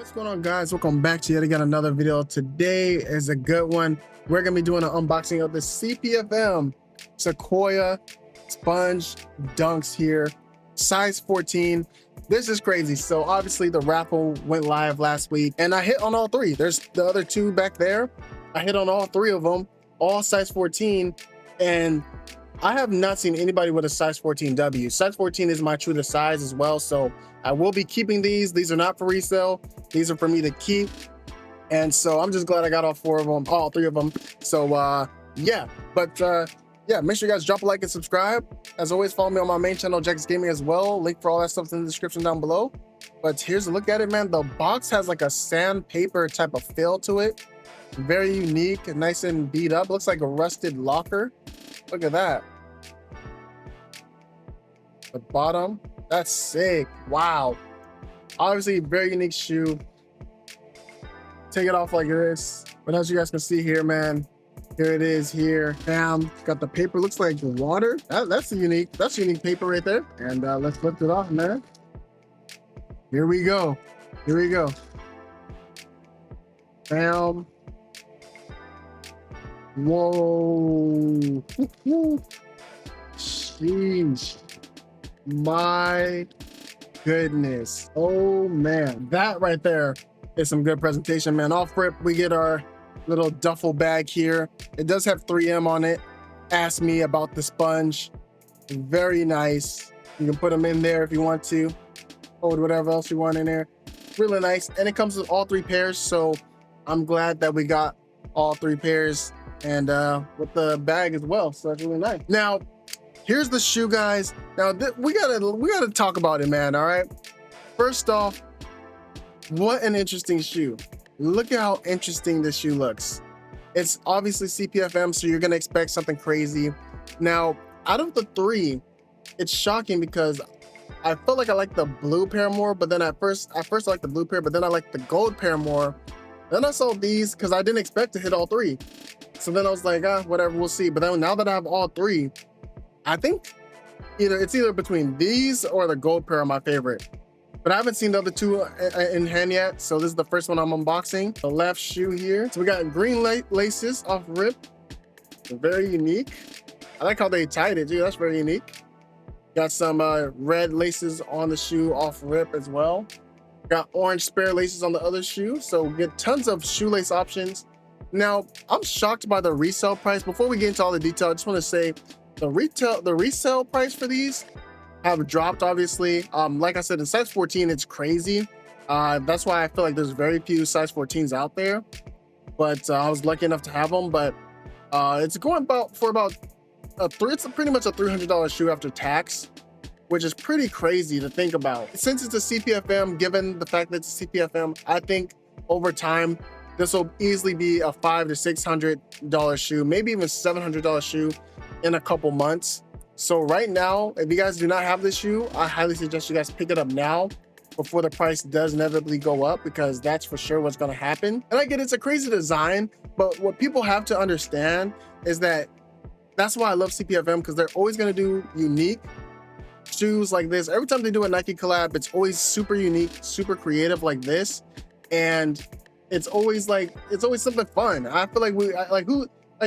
What's going on, guys? Welcome back to yet again another video. Today is a good one. We're gonna be doing an unboxing of the CPFM Sequoia sponge dunks here, size 14. This is crazy. So obviously the raffle went live last week and I hit on all three. There's the other two back there. I hit on all three of them, all size 14, and I have not seen anybody with a size 14W. Size 14 is my true to size as well, so I will be keeping these. These are not for resale. These are for me to keep. And so I'm just glad I got all three of them. So yeah, make sure you guys drop a like and subscribe. As always, follow me on my main channel, JECS Gaming, as well. Link for all that stuff in the description down below. But here's a look at it, man. The box has like a sandpaper type of feel to it. Very unique, nice and beat up. Looks like a rusted locker. Look at that. The bottom, that's sick. Wow. Obviously, very unique shoe. Take it off like this. But as you guys can see here, man, here it is here. Bam. Got the paper, looks like water. That's unique paper right there. And let's lift it off, man. Here we go. Here we go. Bam. Whoa. Sheesh. My goodness. Oh man, that right there is some good presentation, man. Off rip, we get our little duffel bag here. It does have 3M on it. Ask me about the sponge. Very nice. You can put them in there if you want to, or whatever else you want in there. Really nice. And it comes with all three pairs, so I'm glad that we got all three pairs and with the bag as well, so that's really nice. Now here's the shoe, guys. Now we gotta talk about it, man. All right, first off, what an interesting shoe. Look at how interesting this shoe looks. It's obviously CPFM, so you're gonna expect something crazy. Now out of the three, it's shocking because I felt like I liked the blue pair more, but then at first I liked the blue pair, but then I liked the gold pair more. Then I saw these because I didn't expect to hit all three. So then I was like, whatever, we'll see. But then now that I have all three, I think it's either between these or the gold pair are my favorite. But I haven't seen the other two in hand yet, so this is the first one I'm unboxing. The left shoe here. So we got green laces off rip. They're very unique. I like how they tied it, too. That's very unique. Got some red laces on the shoe off rip as well. Got orange spare laces on the other shoe, so we get tons of shoelace options. Now, I'm shocked by the resale price. Before we get into all the detail, I just want to say the resale price for these have dropped, obviously. Like I said, in size 14, it's crazy. That's why I feel like there's very few size 14s out there. But I was lucky enough to have them. But it's going it's pretty much a $300 shoe after tax, which is pretty crazy to think about. Since it's a CPFM, given the fact that it's a CPFM, I think over time, this will easily be a $500 to $600 shoe, maybe even $700 shoe in a couple months. So right now, if you guys do not have this shoe, I highly suggest you guys pick it up now before the price does inevitably go up, because that's for sure what's gonna happen. And I get it's a crazy design, but what people have to understand is that that's why I love CPFM, because they're always gonna do unique shoes like this. Every time they do a Nike collab, it's always super unique, super creative like this. And it's always something fun. I feel like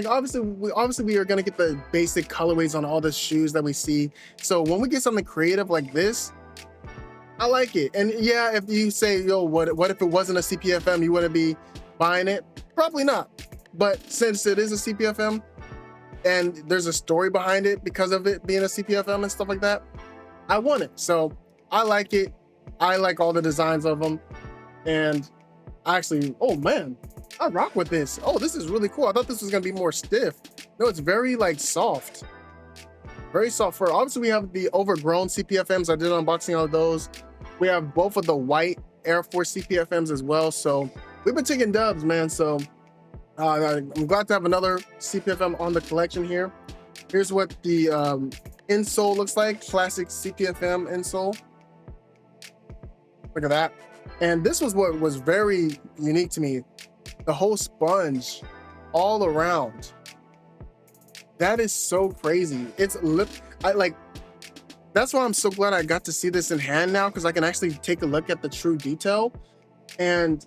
obviously we are gonna get the basic colorways on all the shoes that we see. So when we get something creative like this, I like it. And yeah, if you say, yo, what if it wasn't a CPFM, you wouldn't be buying it? Probably not. But since it is a CPFM and there's a story behind it because of it being a CPFM and stuff like that, I want it. So I like it. I like all the designs of them. And actually, oh man, I rock with this. Oh, this is really cool. I thought this was gonna be more stiff. No, it's very like soft. Very soft fur. Obviously, we have the overgrown CPFMs. I did an unboxing of those. We have both of the white Air Force CPFMs as well. So we've been taking dubs, man. So I'm glad to have another CPFM on the collection here. Here's what the insole looks like. Classic CPFM insole. Look at that. And this was what was very unique to me. The whole sponge all around. That is so crazy. That's why I'm so glad I got to see this in hand now, because I can actually take a look at the true detail. And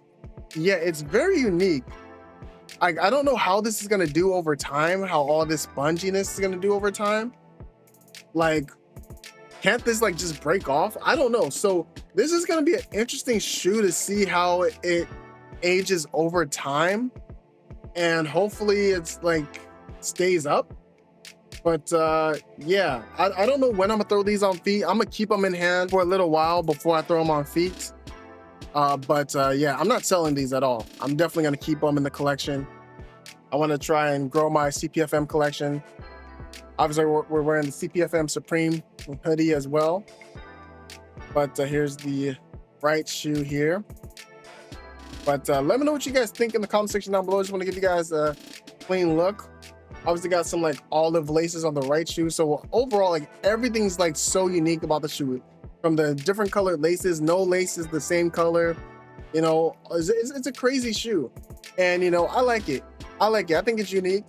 yeah, it's very unique. I don't know how this is gonna do over time, how all this sponginess is gonna do over time. Like, can't this like just break off? I don't know. So this is gonna be an interesting shoe to see how it ages over time, and hopefully it's like stays up. But yeah, I don't know when I'm gonna throw these on feet. I'm gonna keep them in hand for a little while before I throw them on feet. But yeah, I'm not selling these at all. I'm definitely gonna keep them in the collection. I want to try and grow my CPFM collection. Obviously, we're wearing the CPFM Supreme hoodie as well. But here's the right shoe here. But let me know what you guys think in the comment section down below. Just want to give you guys a clean look. Obviously got some like olive laces on the right shoe. So overall, like everything's like so unique about the shoe. From the different colored laces, no laces the same color. You know, it's a crazy shoe. And you know, I like it. I like it. I think it's unique,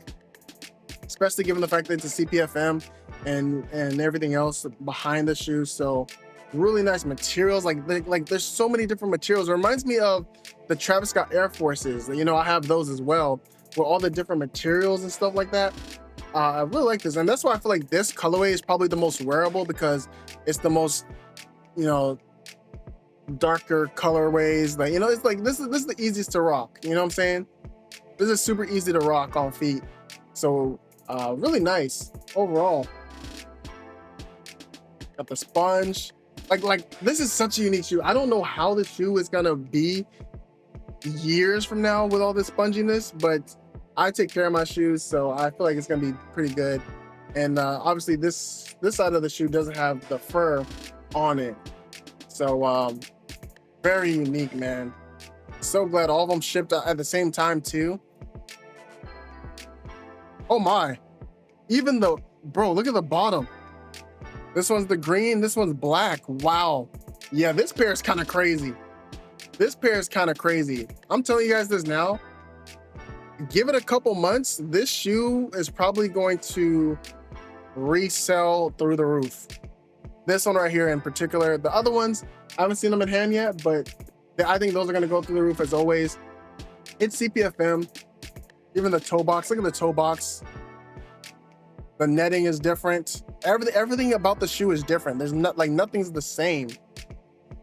especially given the fact that it's a CPFM and everything else behind the shoe. So really nice materials. Like there's so many different materials. It reminds me of the Travis Scott Air Forces. You know, I have those as well, with all the different materials and stuff like that. I really like this, and that's why I feel like this colorway is probably the most wearable, because it's the most, you know, darker colorways. Like, you know, it's like this is the easiest to rock. You know what I'm saying? This is super easy to rock on feet. So really nice overall. Got the sponge. Like this is such a unique shoe. I don't know how the shoe is gonna be years from now with all this sponginess, but I take care of my shoes, so I feel like it's gonna be pretty good. And obviously this side of the shoe doesn't have the fur on it, so very unique, man. So glad all of them shipped at the same time too. Oh my, even the bro, look at the bottom. This one's the green, this one's black. Wow. Yeah, this pair is kind of crazy. This pair is kind of crazy. I'm telling you guys this now. Give it a couple months, this shoe is probably going to resell through the roof. This one right here in particular. The other ones, I haven't seen them in hand yet, but I think those are going to go through the roof as always. It's CPFM. Even the toe box, look at the toe box. The netting is different. Everything about the shoe is different. There's not like nothing's the same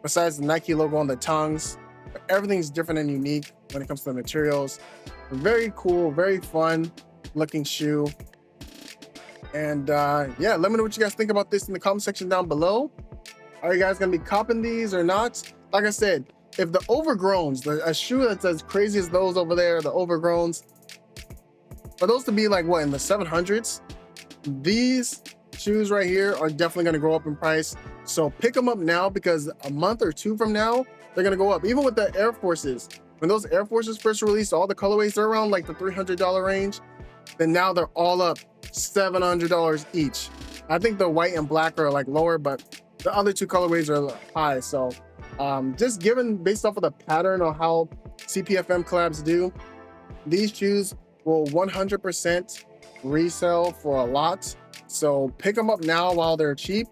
besides the Nike logo on the tongues. But everything's different and unique when it comes to the materials. Very cool, very fun looking shoe. And yeah, let me know what you guys think about this in the comment section down below. Are you guys gonna be copping these or not? Like I said, if the overgrowns, a shoe that's as crazy as those over there, the overgrowns, for those to be like what, in the 700s, these shoes right here are definitely going to go up in price. So pick them up now, because a month or two from now, they're going to go up. Even with the Air Forces, when those Air Forces first released, all the colorways are around like the $300 range. Then now they're all up $700 each. I think the white and black are like lower, but the other two colorways are high. So just given based off of the pattern of how CPFM collabs do, these shoes will 100% resell for a lot. So pick them up now while they're cheap.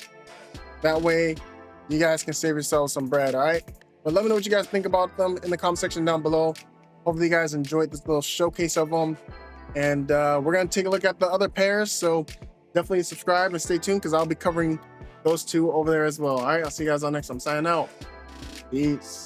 That way you guys can save yourselves some bread. All right, but let me know what you guys think about them in the comment section down below. Hopefully you guys enjoyed this little showcase of them, and we're gonna take a look at the other pairs. So definitely subscribe and stay tuned, because I'll be covering those two over there as well. All right, I'll see you guys on next one. Signing out. Peace.